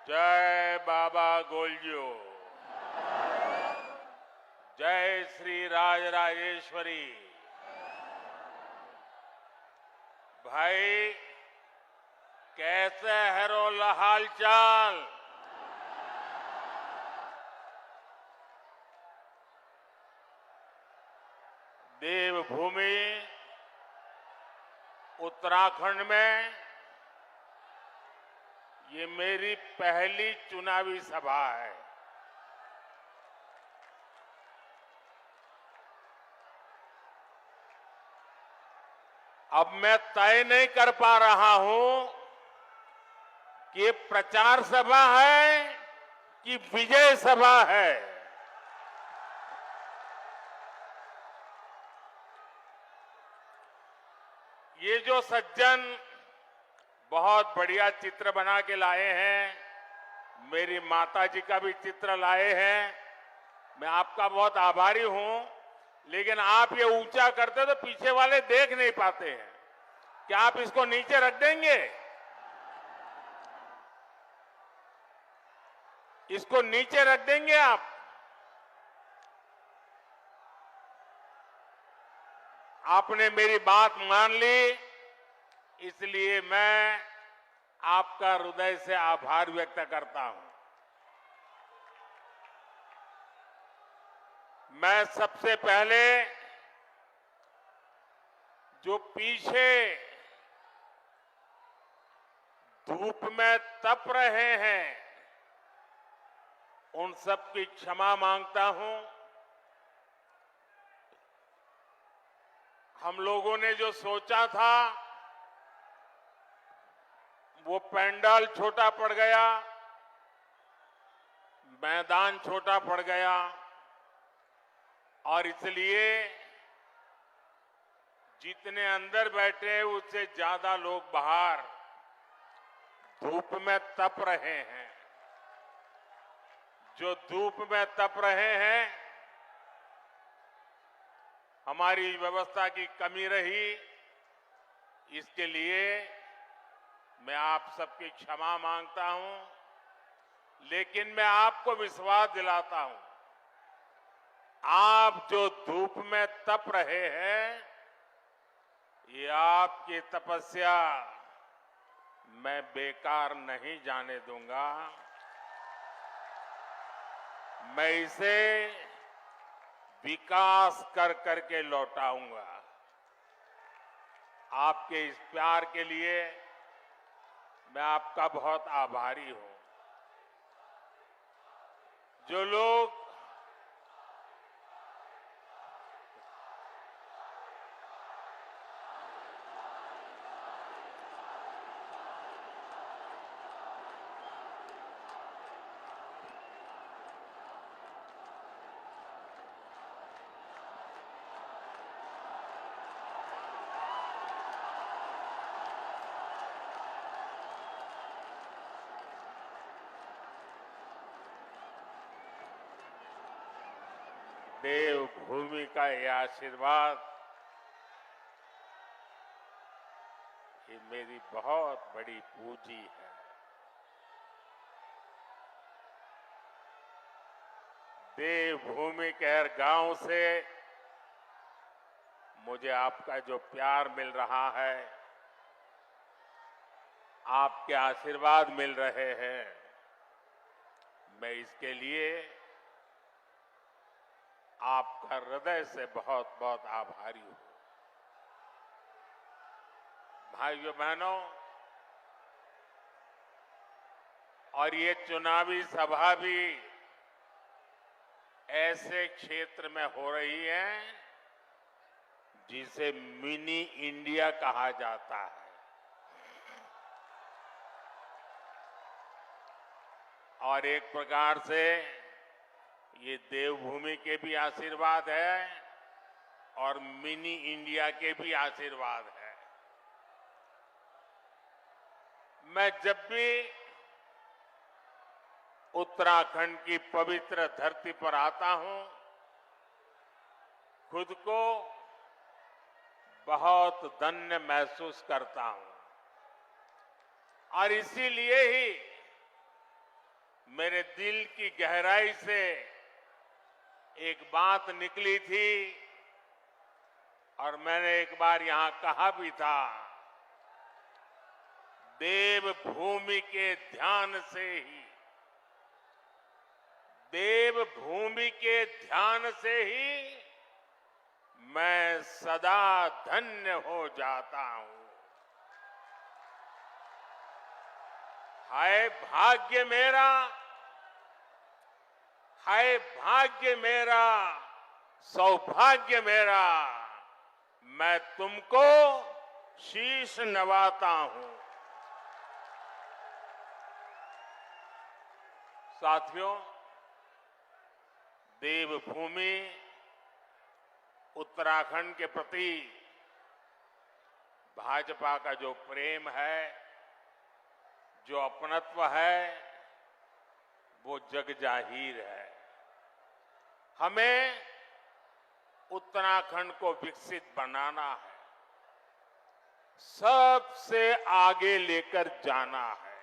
जय बाबा गोलजू, जय श्री राजराजेश्वरी। भाई कैसे है रो हाल चाल? देवभूमि उत्तराखंड में ये मेरी पहली चुनावी सभा है। अब मैं तय नहीं कर पा रहा हूं कि ये प्रचार सभा है कि विजय सभा है। ये जो सज्जन बहुत बढ़िया चित्र बना के लाए हैं, मेरी माता जी का भी चित्र लाए हैं, मैं आपका बहुत आभारी हूं। लेकिन आप ये ऊंचा करते तो पीछे वाले देख नहीं पाते हैं। क्या आप इसको नीचे रख देंगे? इसको नीचे रख देंगे आप? आपने मेरी बात मान ली, इसलिए मैं आपका हृदय से आभार व्यक्त करता हूं। मैं सबसे पहले जो पीछे धूप में तप रहे हैं उन सब की क्षमा मांगता हूं। हम लोगों ने जो सोचा था वो पंडाल छोटा पड़ गया, मैदान छोटा पड़ गया और इसलिए जितने अंदर बैठे उससे ज्यादा लोग बाहर धूप में तप रहे हैं। जो धूप में तप रहे हैं, हमारी व्यवस्था की कमी रही, इसके लिए मैं आप सबकी क्षमा मांगता हूं। लेकिन मैं आपको विश्वास दिलाता हूं, आप जो धूप में तप रहे हैं, ये आपकी तपस्या मैं बेकार नहीं जाने दूंगा। मैं इसे विकास कर करके लौटाऊंगा। आपके इस प्यार के लिए मैं आपका बहुत आभारी हूं। जो लोग देवभूमि का यह आशीर्वाद, ये मेरी बहुत बड़ी पूंजी है। देवभूमि के हर गांव से मुझे आपका जो प्यार मिल रहा है, आपके आशीर्वाद मिल रहे हैं, मैं इसके लिए आपका हृदय से बहुत बहुत आभारी हूं। भाइयों बहनों, और ये चुनावी सभा भी ऐसे क्षेत्र में हो रही है जिसे मिनी इंडिया कहा जाता है। और एक प्रकार से ये देवभूमि के भी आशीर्वाद है और मिनी इंडिया के भी आशीर्वाद है। मैं जब भी उत्तराखंड की पवित्र धरती पर आता हूं, खुद को बहुत धन्य महसूस करता हूं। और इसीलिए ही मेरे दिल की गहराई से एक बात निकली थी और मैंने एक बार यहां कहा भी था, देवभूमि के ध्यान से ही, देवभूमि के ध्यान से ही मैं सदा धन्य हो जाता हूं। हाय भाग्य मेरा, हाय भाग्य मेरा, सौभाग्य मेरा, मैं तुमको शीश नवाता हूं। साथियों, देवभूमि उत्तराखंड के प्रति भाजपा का जो प्रेम है, जो अपनत्व है, वो जग जाहिर है। हमें उत्तराखंड को विकसित बनाना है, सबसे आगे लेकर जाना है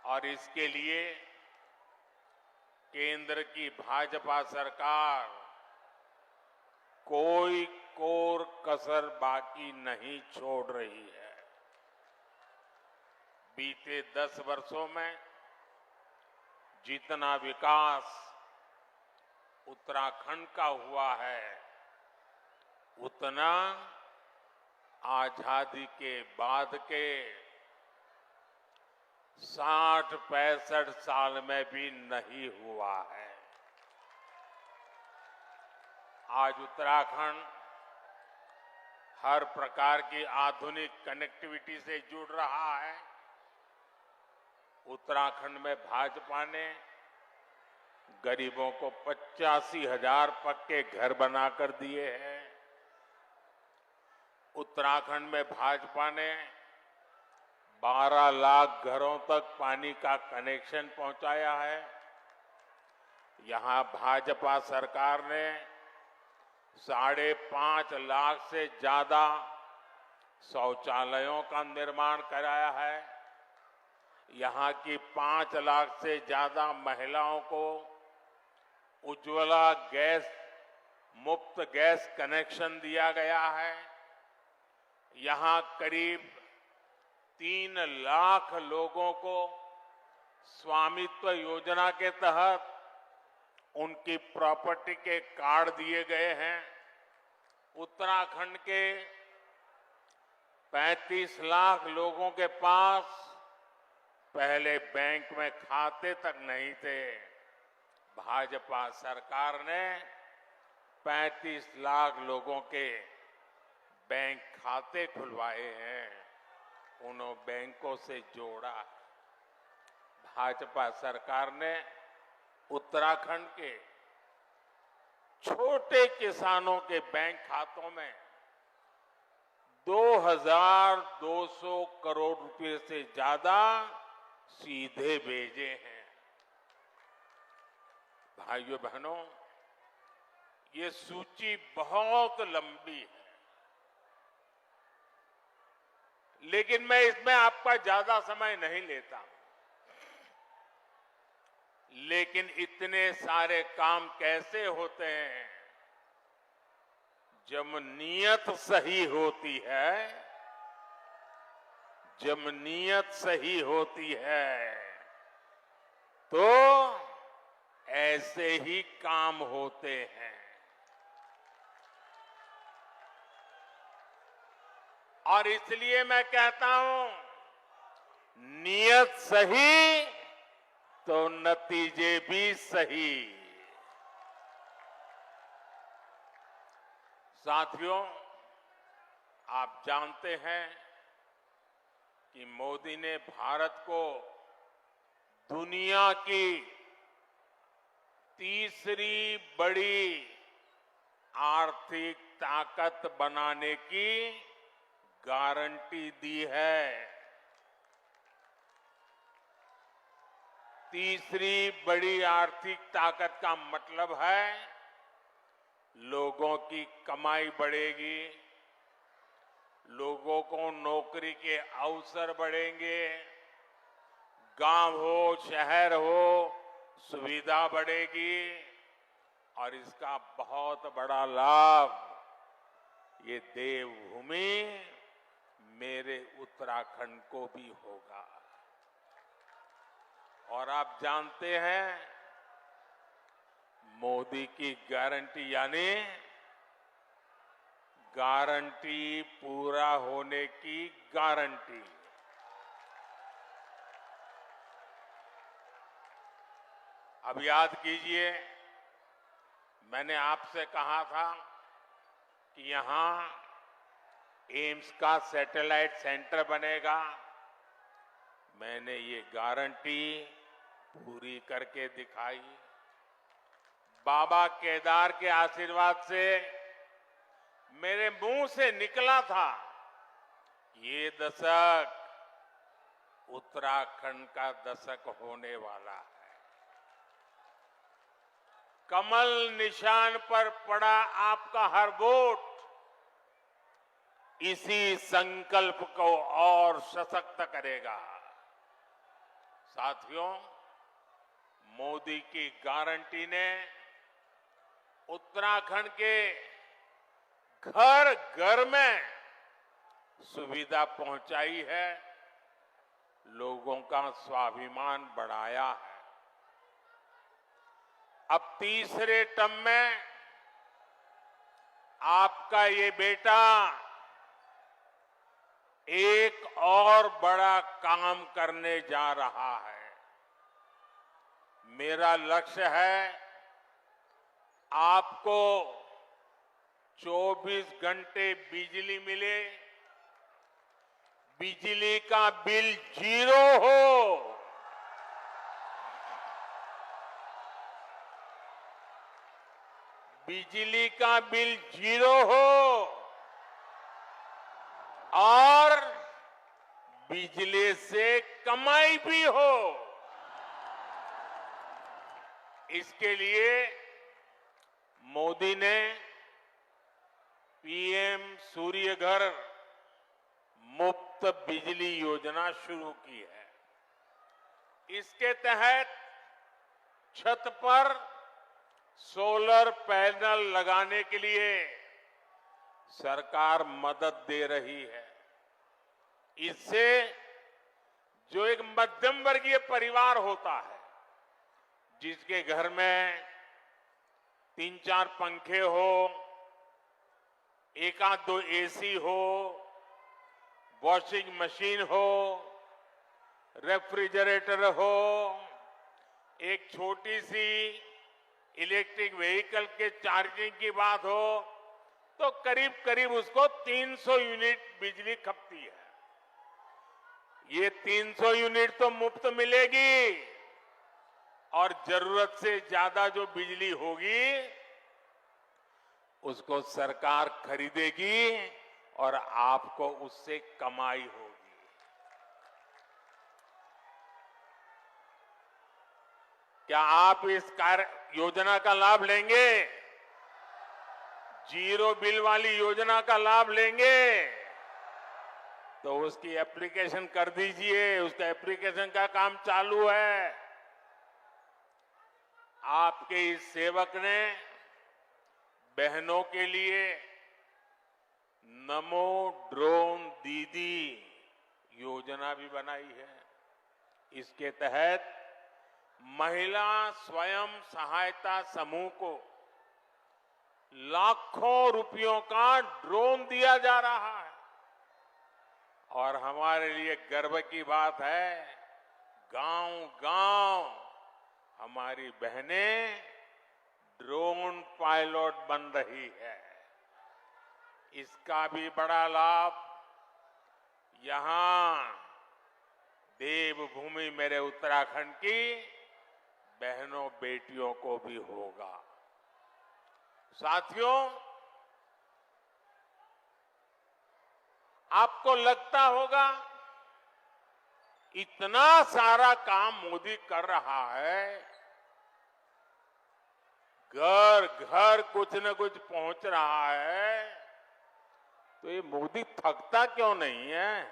और इसके लिए केंद्र की भाजपा सरकार कोई कोर कसर बाकी नहीं छोड़ रही है। बीते 10 वर्षों में जितना विकास उत्तराखंड का हुआ है, उतना आजादी के बाद के 60-65 साल में भी नहीं हुआ है। आज उत्तराखंड हर प्रकार की आधुनिक कनेक्टिविटी से जुड़ रहा है। उत्तराखंड में भाजपा ने गरीबों को 85,000 पक्के घर बनाकर दिए हैं। उत्तराखंड में भाजपा ने 12 लाख घरों तक पानी का कनेक्शन पहुंचाया है। यहां भाजपा सरकार ने 5.5 लाख से ज्यादा शौचालयों का निर्माण कराया है। यहां की 5 लाख से ज्यादा महिलाओं को उज्ज्वला गैस मुफ्त गैस कनेक्शन दिया गया है। यहां करीब 3 लाख लोगों को स्वामित्व योजना के तहत उनकी प्रॉपर्टी के कार्ड दिए गए हैं। उत्तराखंड के 35 लाख लोगों के पास पहले बैंक में खाते तक नहीं थे। भाजपा सरकार ने 35 लाख लोगों के बैंक खाते खुलवाए हैं, उन्होंने बैंकों से जोड़ा। भाजपा सरकार ने उत्तराखंड के छोटे किसानों के बैंक खातों में 2,200 करोड़ रुपए से ज्यादा सीधे भेजे हैं। भाइयों बहनों, ये सूची बहुत लंबी है, लेकिन मैं इसमें आपका ज्यादा समय नहीं लेता। लेकिन इतने सारे काम कैसे होते हैं? जब नीयत सही होती है, जब नीयत सही होती है तो ऐसे ही काम होते हैं। और इसलिए मैं कहता हूं, नीयत सही तो नतीजे भी सही। साथियों, आप जानते हैं कि मोदी ने भारत को दुनिया की तीसरी बड़ी आर्थिक ताकत बनाने की गारंटी दी है। तीसरी बड़ी आर्थिक ताकत का मतलब है लोगों की कमाई बढ़ेगी, लोगों को नौकरी के अवसर बढ़ेंगे, गांव हो, शहर हो, सुविधा बढ़ेगी और इसका बहुत बड़ा लाभ ये देवभूमि मेरे उत्तराखंड को भी होगा। और आप जानते हैं, मोदी की गारंटी यानी गारंटी पूरा होने की गारंटी। अब याद कीजिए, मैंने आपसे कहा था कि यहां एम्स का सैटेलाइट सेंटर बनेगा। मैंने ये गारंटी पूरी करके दिखाई। बाबा केदार के आशीर्वाद से मेरे मुंह से निकला था, ये दशक उत्तराखंड का दशक होने वाला है। कमल निशान पर पड़ा आपका हर वोट इसी संकल्प को और सशक्त करेगा। साथियों, मोदी की गारंटी ने उत्तराखंड के घर घर में सुविधा पहुंचाई है, लोगों का स्वाभिमान बढ़ाया है। अब तीसरे टर्म में आपका ये बेटा एक और बड़ा काम करने जा रहा है। मेरा लक्ष्य है आपको 24 घंटे बिजली मिले, बिजली का बिल 0 हो, बिजली का बिल 0 हो और बिजली से कमाई भी हो। इसके लिए मोदी ने पीएम सूर्य घर मुफ्त बिजली योजना शुरू की है। इसके तहत छत पर सोलर पैनल लगाने के लिए सरकार मदद दे रही है। इससे जो एक मध्यम वर्गीय परिवार होता है, जिसके घर में 3-4 पंखे हो, 1-2 एसी हो, वॉशिंग मशीन हो, रेफ्रिजरेटर हो, एक छोटी सी इलेक्ट्रिक व्हीकल के चार्जिंग की बात हो, तो करीब करीब उसको 300 यूनिट बिजली खपती है। ये 300 यूनिट तो मुफ्त मिलेगी और जरूरत से ज्यादा जो बिजली होगी उसको सरकार खरीदेगी और आपको उससे कमाई होगी। क्या आप इस योजना का लाभ लेंगे? जीरो बिल वाली योजना का लाभ लेंगे? तो उसकी एप्लीकेशन कर दीजिए। उसका एप्लीकेशन का काम चालू है। आपके इस सेवक ने बहनों के लिए नमो ड्रोन दीदी योजना भी बनाई है। इसके तहत महिला स्वयं सहायता समूह को लाखों रुपयों का ड्रोन दिया जा रहा है। और हमारे लिए गर्व की बात है, गांव-गांव हमारी बहनें ड्रोन पायलट बन रही है। इसका भी बड़ा लाभ यहां देवभूमि मेरे उत्तराखंड की बहनों बेटियों को भी होगा। साथियों, आपको लगता होगा इतना सारा काम मोदी कर रहा है, घर घर कुछ न कुछ पहुंच रहा है, तो ये मोदी थकता क्यों नहीं है?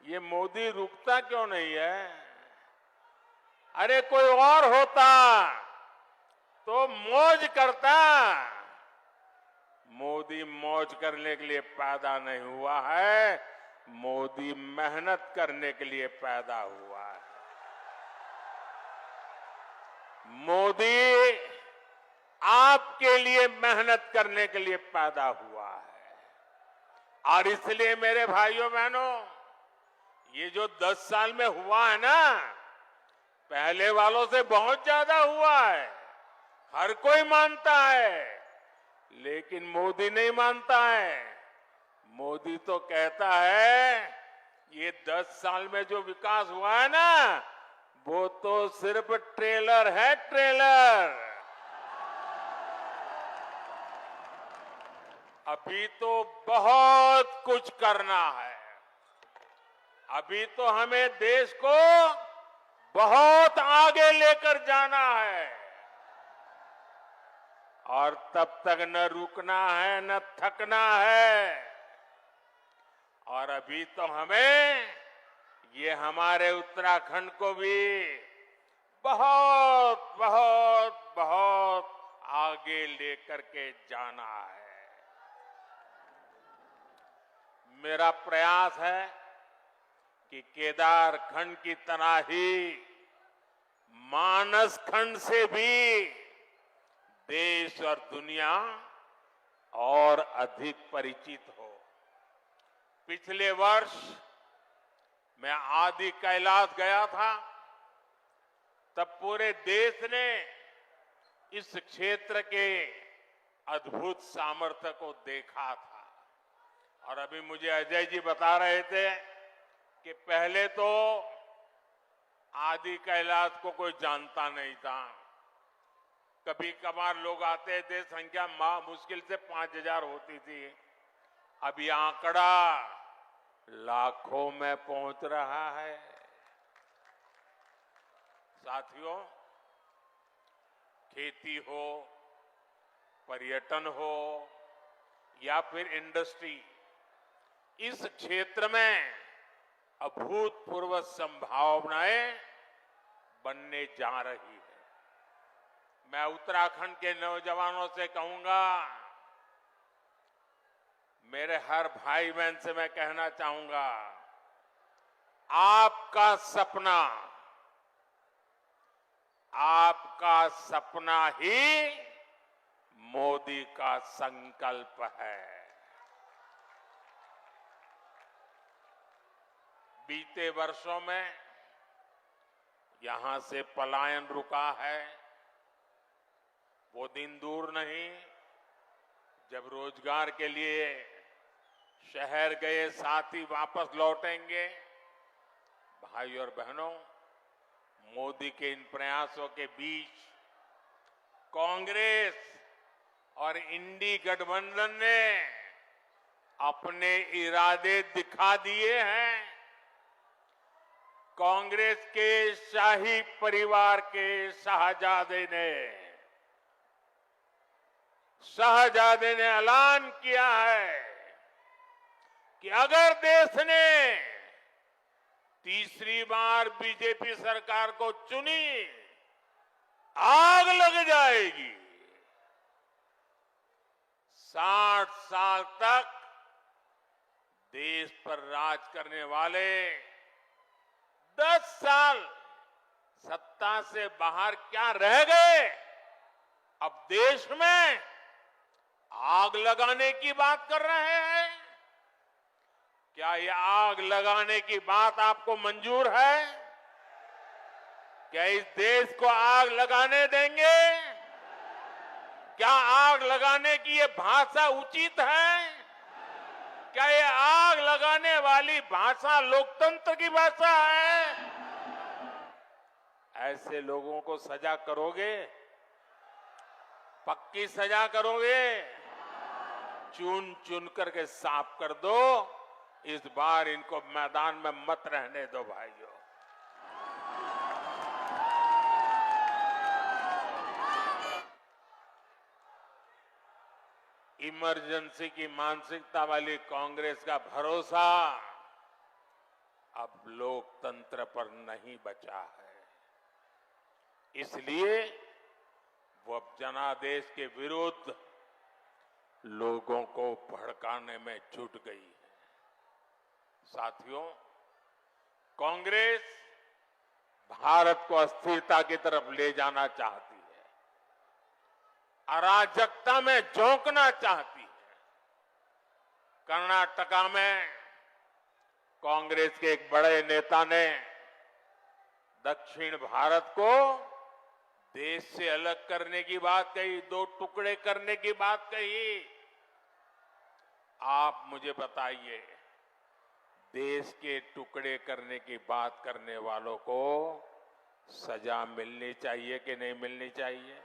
ये मोदी रुकता क्यों नहीं है? अरे कोई और होता तो मौज करता। मोदी मौज करने के लिए पैदा नहीं हुआ है, मोदी मेहनत करने के लिए पैदा हुआ है। मोदी आपके लिए मेहनत करने के लिए पैदा हुआ है। और इसलिए मेरे भाइयों बहनों, ये जो 10 साल में हुआ है ना, पहले वालों से बहुत ज्यादा हुआ है। हर कोई मानता है, लेकिन मोदी नहीं मानता है। मोदी तो कहता है ये 10 साल में जो विकास हुआ है ना, वो तो सिर्फ ट्रेलर है, ट्रेलर। अभी तो बहुत कुछ करना है। अभी तो हमें देश को बहुत आगे लेकर जाना है, और तब तक न रुकना है न थकना है। और अभी तो हमें ये हमारे उत्तराखंड को भी बहुत बहुत बहुत आगे लेकर के जाना है। मेरा प्रयास है कि केदार खंड की तरह ही मानस खंड से भी देश और दुनिया और अधिक परिचित हो। पिछले वर्ष मैं आदि कैलाश गया था, तब पूरे देश ने इस क्षेत्र के अद्भुत सामर्थ्य को देखा था। और अभी मुझे अजय जी बता रहे थे कि पहले तो आदि कैलाश को कोई जानता नहीं था। कभी कभार लोग आते थे, संख्या मुश्किल से 5000 होती थी। अब ये आंकड़ा लाखों में पहुंच रहा है। साथियों, खेती हो, पर्यटन हो या फिर इंडस्ट्री, इस क्षेत्र में अभूतपूर्व संभावनाएं बनने जा रही है। मैं उत्तराखंड के नौजवानों से कहूंगा, मेरे हर भाई बहन से मैं कहना चाहूंगा, आपका सपना ही मोदी का संकल्प है। बीते वर्षों में यहां से पलायन रुका है। वो दिन दूर नहीं जब रोजगार के लिए शहर गए साथी वापस लौटेंगे। भाई और बहनों, मोदी के इन प्रयासों के बीच कांग्रेस और इंडी गठबंधन ने अपने इरादे दिखा दिए हैं। कांग्रेस के शाही परिवार के शाहजादे ने ऐलान किया है कि अगर देश ने तीसरी बार बीजेपी सरकार को चुनी, आग लग जाएगी। 60 साल तक देश पर राज करने वाले 10 साल सत्ता से बाहर क्या रह गए, अब देश में आग लगाने की बात कर रहे हैं। क्या ये आग लगाने की बात आपको मंजूर है? क्या इस देश को आग लगाने देंगे? क्या आग लगाने की ये भाषा उचित है? क्या ये आग लगाने वाली भाषा लोकतंत्र की भाषा है? ऐसे लोगों को सजा करोगे? पक्की सजा करोगे? चुन चुन करके साफ कर दो। इस बार इनको मैदान में मत रहने दो भाइयों। इमरजेंसी की मानसिकता वाली कांग्रेस का भरोसा अब लोकतंत्र पर नहीं बचा है। इसलिए वो अब जनादेश के विरुद्ध लोगों को भड़काने में जुट गई है। साथियों, कांग्रेस भारत को अस्थिरता की तरफ ले जाना चाहती है, अराजकता में झोंकना चाहती है। कर्नाटका में कांग्रेस के एक बड़े नेता ने दक्षिण भारत को देश से अलग करने की बात कही, दो टुकड़े करने की बात कही। आप मुझे बताइए, देश के टुकड़े करने की बात करने वालों को सजा मिलनी चाहिए कि नहीं मिलनी चाहिए?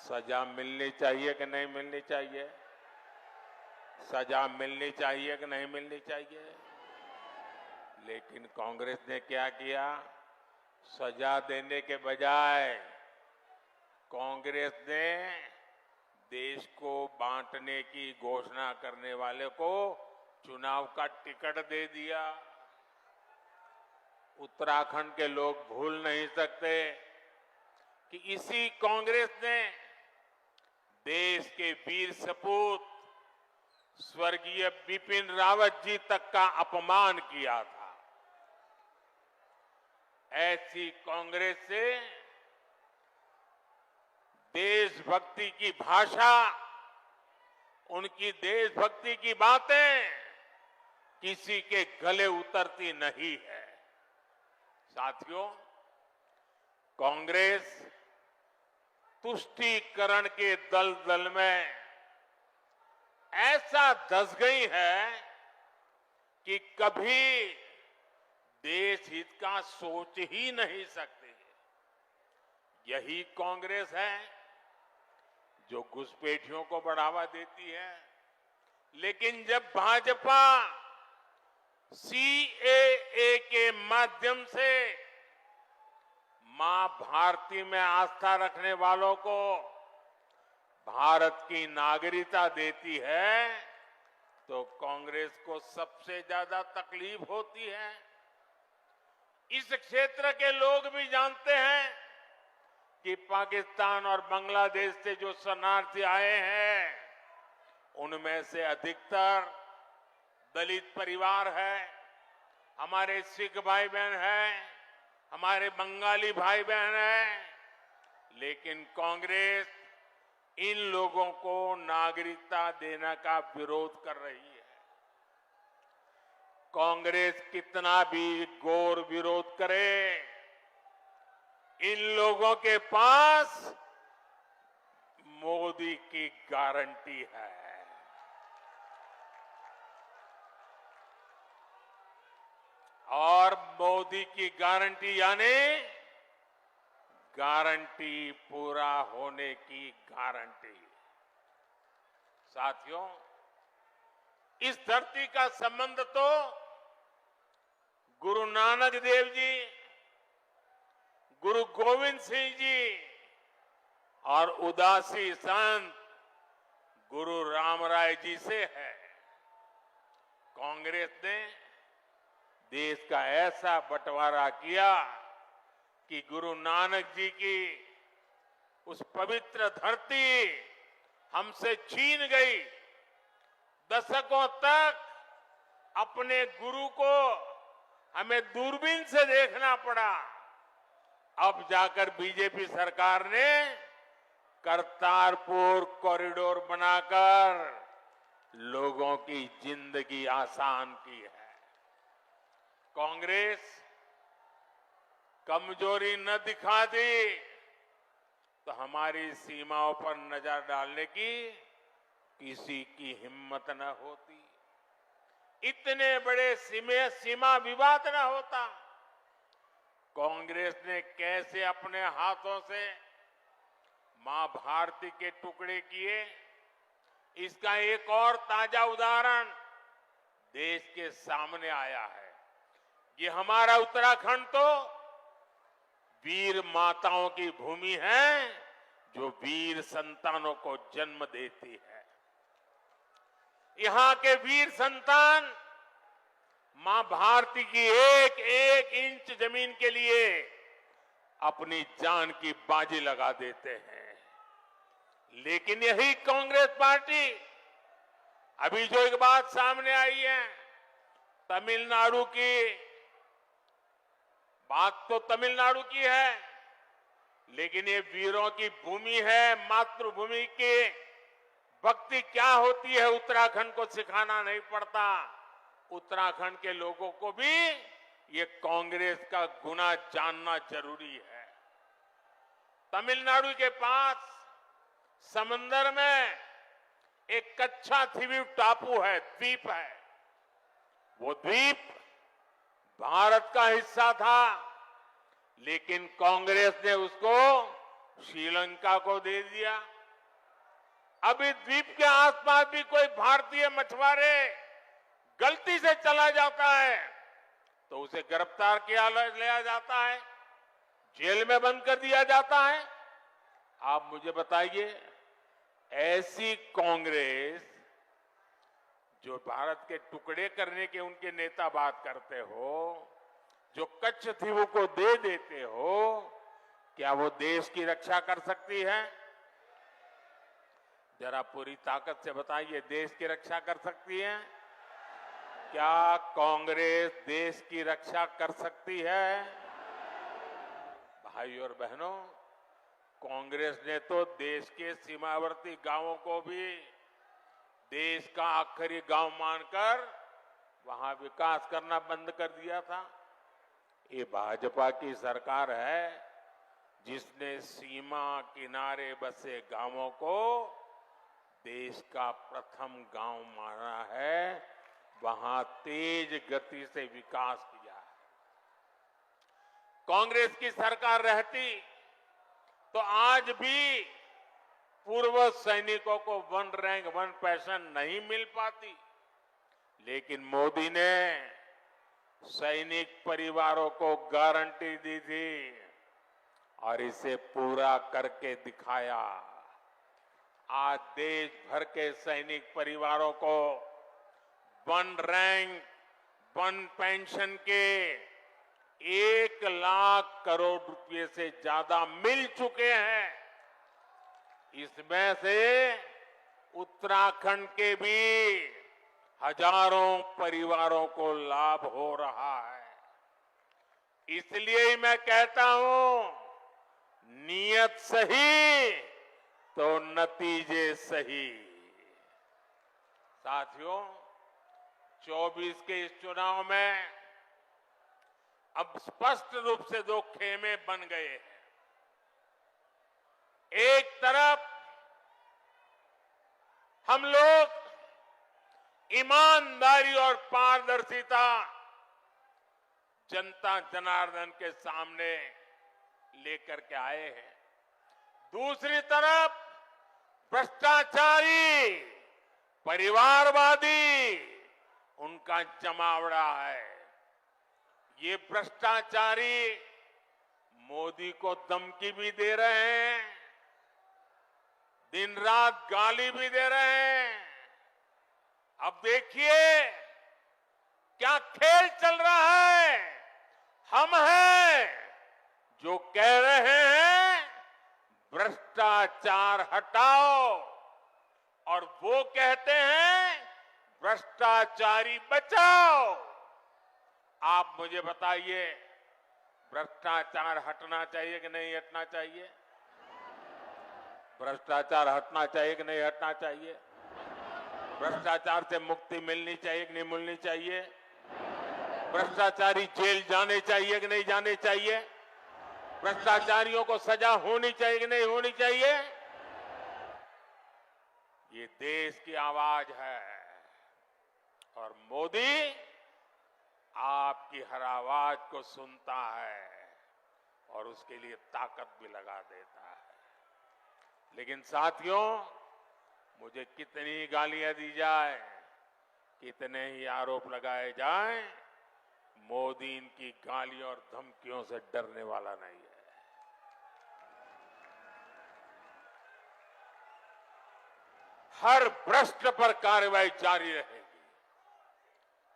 सजा मिलनी चाहिए कि नहीं मिलनी चाहिए? सजा मिलनी चाहिए कि नहीं मिलनी चाहिए? लेकिन कांग्रेस ने क्या किया? सजा देने के बजाय कांग्रेस ने देश को बांटने की घोषणा करने वाले को चुनाव का टिकट दे दिया। उत्तराखंड के लोग भूल नहीं सकते कि इसी कांग्रेस ने देश के वीर सपूत स्वर्गीय बिपिन रावत जी तक का अपमान किया था। ऐसी कांग्रेस से देशभक्ति की भाषा, उनकी देशभक्ति की बातें किसी के गले उतरती नहीं है। साथियों, कांग्रेस तुष्टीकरण के दलदल में ऐसा धंस गई है कि कभी देश हित का सोच ही नहीं सकती। यही कांग्रेस है जो घुसपैठियों को बढ़ावा देती है। लेकिन जब भाजपा सीएए के माध्यम से मां भारती में आस्था रखने वालों को भारत की नागरिकता देती है, तो कांग्रेस को सबसे ज्यादा तकलीफ होती है। इस क्षेत्र के लोग भी जानते हैं कि पाकिस्तान और बांग्लादेश से जो शरणार्थी आए हैं, उनमें से अधिकतर दलित परिवार है, हमारे सिख भाई बहन हैं, हमारे बंगाली भाई बहन हैं। लेकिन कांग्रेस इन लोगों को नागरिकता देने का विरोध कर रही है। कांग्रेस कितना भी घोर विरोध करे, इन लोगों के पास मोदी की गारंटी है। और मोदी की गारंटी यानी गारंटी पूरा होने की गारंटी। साथियों, इस धरती का संबंध तो गुरु नानक देव जी, गुरु गोविंद सिंह जी और उदासी संत गुरु रामराय जी से है। कांग्रेस ने देश का ऐसा बंटवारा किया कि गुरु नानक जी की उस पवित्र धरती हमसे छीन गई। दशकों तक अपने गुरु को हमें दूरबीन से देखना पड़ा। अब जाकर बीजेपी सरकार ने करतारपुर कॉरिडोर बनाकर लोगों की जिंदगी आसान की है। कांग्रेस कमजोरी न दिखा दी तो हमारी सीमाओं पर नजर डालने की किसी की हिम्मत न होती, इतने बड़े सीमा विवाद न होता। कांग्रेस ने कैसे अपने हाथों से मां भारती के टुकड़े किए, इसका एक और ताजा उदाहरण देश के सामने आया है। ये हमारा उत्तराखंड तो वीर माताओं की भूमि है, जो वीर संतानों को जन्म देती है। यहां के वीर संतान मां भारती की एक एक इंच जमीन के लिए अपनी जान की बाजी लगा देते हैं। लेकिन यही कांग्रेस पार्टी, अभी जो एक बात सामने आई है, तमिलनाडु की बात तो तमिलनाडु की है, लेकिन ये वीरों की भूमि है, मातृभूमि की भक्ति क्या होती है उत्तराखंड को सिखाना नहीं पड़ता। उत्तराखंड के लोगों को भी ये कांग्रेस का गुना जानना जरूरी है। तमिलनाडु के पास समंदर में एक कच्चा द्वीप टापू है, द्वीप है। वो द्वीप भारत का हिस्सा था, लेकिन कांग्रेस ने उसको श्रीलंका को दे दिया। अब इस द्वीप के आसपास भी कोई भारतीय मछुआरे गलती से चला जाता है तो उसे गिरफ्तार किया लिया जाता है, जेल में बंद कर दिया जाता है। आप मुझे बताइए, ऐसी कांग्रेस जो भारत के टुकड़े करने के उनके नेता बात करते हो, जो कच्छ द्वीप को दे देते हो, क्या वो देश की रक्षा कर सकती है? जरा पूरी ताकत से बताइए, देश की रक्षा कर सकती है? क्या कांग्रेस देश की रक्षा कर सकती है? भाई और बहनों, कांग्रेस ने तो देश के सीमावर्ती गांवों को भी देश का आखिरी गांव मानकर वहां विकास करना बंद कर दिया था। ये भाजपा की सरकार है जिसने सीमा किनारे बसे गांवों को देश का प्रथम गांव माना है, वहां तेज गति से विकास किया है। कांग्रेस की सरकार रहती तो आज भी पूर्व सैनिकों को वन रैंक वन पेंशन नहीं मिल पाती, लेकिन मोदी ने सैनिक परिवारों को गारंटी दी थी और इसे पूरा करके दिखाया। आज देश भर के सैनिक परिवारों को वन रैंक वन पेंशन के 1,00,000 करोड़ रुपए से ज्यादा मिल चुके हैं। इसमें से उत्तराखंड के भी हजारों परिवारों को लाभ हो रहा है। इसलिए ही मैं कहता हूं, नीयत सही तो नतीजे सही। साथियों, 24 के इस चुनाव में अब स्पष्ट रूप से दो खेमे बन गए हैं। एक तरफ हम लोग ईमानदारी और पारदर्शिता जनता जनार्दन के सामने लेकर के आए हैं। दूसरी तरफ भ्रष्टाचारी, परिवारवादी उनका जमावड़ा है। ये भ्रष्टाचारी मोदी को धमकी भी दे रहे हैं, दिन रात गाली भी दे रहे हैं। अब देखिए क्या खेल चल रहा है। हम हैं जो कह रहे हैं भ्रष्टाचार हटाओ, और वो कहते हैं भ्रष्टाचारी बचाओ। आप मुझे बताइए, भ्रष्टाचार हटना चाहिए कि नहीं हटना चाहिए? भ्रष्टाचार हटना चाहिए कि नहीं हटना चाहिए? भ्रष्टाचार से मुक्ति मिलनी चाहिए कि नहीं मिलनी चाहिए? भ्रष्टाचारी जेल जाने चाहिए कि नहीं जाने चाहिए? भ्रष्टाचारियों को सजा होनी चाहिए कि नहीं होनी चाहिए? ये देश की आवाज है और मोदी आपकी हर आवाज को सुनता है और उसके लिए ताकत भी लगा देता है। लेकिन साथियों, मुझे कितनी गालियां दी जाए, कितने ही आरोप लगाए जाएं, मोदी इनकी गालियों और धमकियों से डरने वाला नहीं है। हर भ्रष्ट पर कार्रवाई जारी रहेगी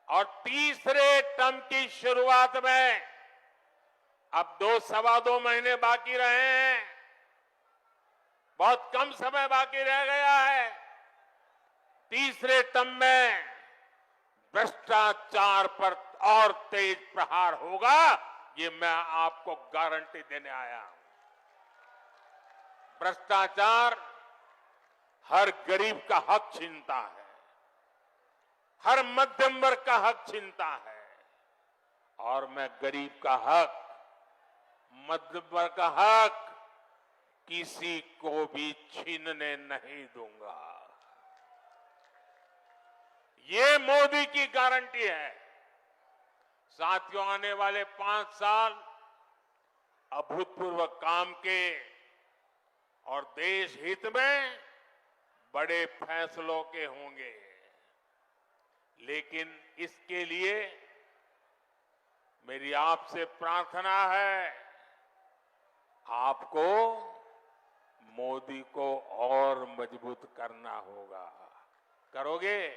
और तीसरे टर्म की शुरुआत में अब 2-2.25 महीने बाकी रहे हैं, बहुत कम समय बाकी रह गया है। तीसरे टर्म में भ्रष्टाचार पर और तेज प्रहार होगा, ये मैं आपको गारंटी देने आया हूं। भ्रष्टाचार हर गरीब का हक छीनता है, हर मध्यम वर्ग का हक छीनता है, और मैं गरीब का हक, मध्यम वर्ग का हक किसी को भी छीनने नहीं दूंगा। ये मोदी की गारंटी है। साथियों, आने वाले 5 साल अभूतपूर्व काम के और देश हित में बड़े फैसलों के होंगे, लेकिन इसके लिए मेरी आपसे प्रार्थना है, आपको मोदी को और मजबूत करना होगा। करोगे?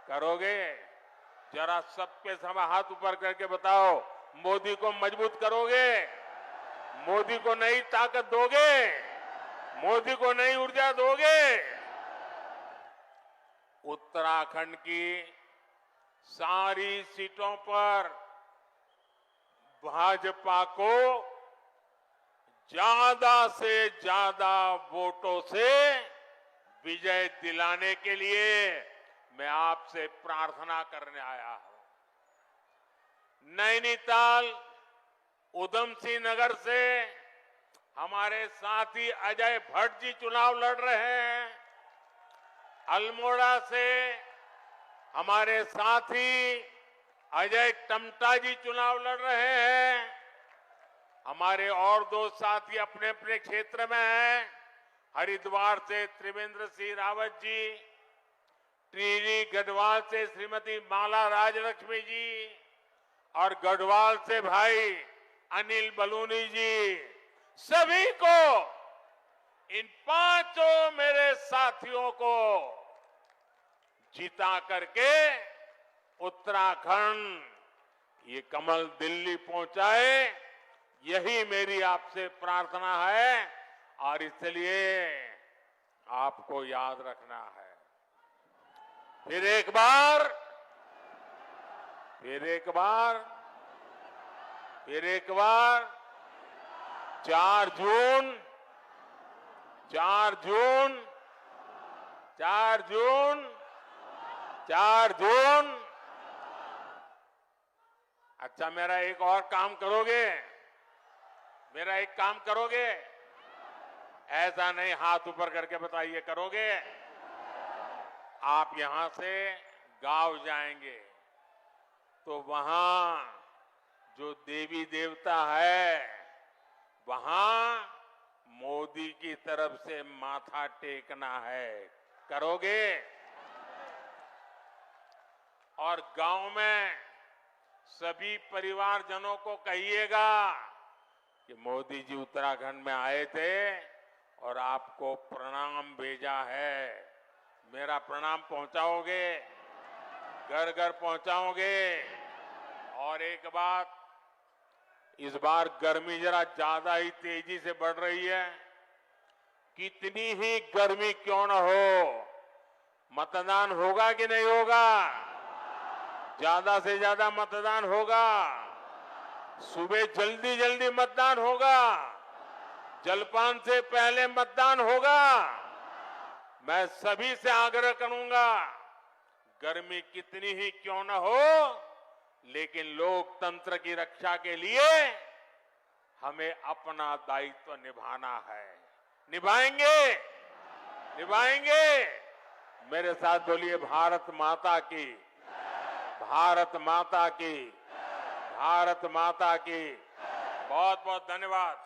करोगे? जरा सबके समय हाथ ऊपर करके बताओ, मोदी को मजबूत करोगे? मोदी को नई ताकत दोगे? मोदी को नई ऊर्जा दोगे? उत्तराखंड की सारी सीटों पर भाजपा को ज्यादा से ज्यादा वोटों से विजय दिलाने के लिए मैं आपसे प्रार्थना करने आया हूं। नैनीताल, उधम सिंह नगर से हमारे साथी अजय भट्ट जी चुनाव लड़ रहे हैं। अल्मोड़ा से हमारे साथी अजय टमटा जी चुनाव लड़ रहे हैं। हमारे और 2 साथी अपने अपने क्षेत्र में हैं। हरिद्वार से त्रिवेंद्र सिंह रावत जी, टिहरी गढ़वाल से श्रीमती माला राजलक्ष्मी जी, और गढ़वाल से भाई अनिल बलूनी जी। सभी को, इन 5 मेरे साथियों को जिता करके उत्तराखंड ये कमल दिल्ली पहुंचाए, यही मेरी आपसे प्रार्थना है, और इसलिए आपको याद रखना है। फिर एक बार 4 जून 4 जून। अच्छा, मेरा एक और काम करोगे? मेरा एक काम करोगे? ऐसा नहीं, हाथ ऊपर करके बताइए, करोगे? आप यहां से गांव जाएंगे तो वहां जो देवी देवता है, वहां मोदी की तरफ से माथा टेकना है। करोगे? और गांव में सभी परिवारजनों को कहिएगा कि मोदी जी उत्तराखंड में आए थे और आपको प्रणाम भेजा है। मेरा प्रणाम पहुंचाओगे? घर घर पहुंचाओगे? और एक बात, इस बार गर्मी जरा ज्यादा ही तेजी से बढ़ रही है। कितनी ही गर्मी क्यों न हो, मतदान होगा कि नहीं होगा? ज्यादा से ज्यादा मतदान होगा। सुबह जल्दी जल्दी मतदान होगा, जलपान से पहले मतदान होगा। मैं सभी से आग्रह करूंगा, गर्मी कितनी ही क्यों न हो, लेकिन लोकतंत्र की रक्षा के लिए हमें अपना दायित्व निभाना है। निभाएंगे? निभाएंगे? मेरे साथ बोलिए, भारत माता की, भारत माता की, भारत माता की। बहुत बहुत धन्यवाद।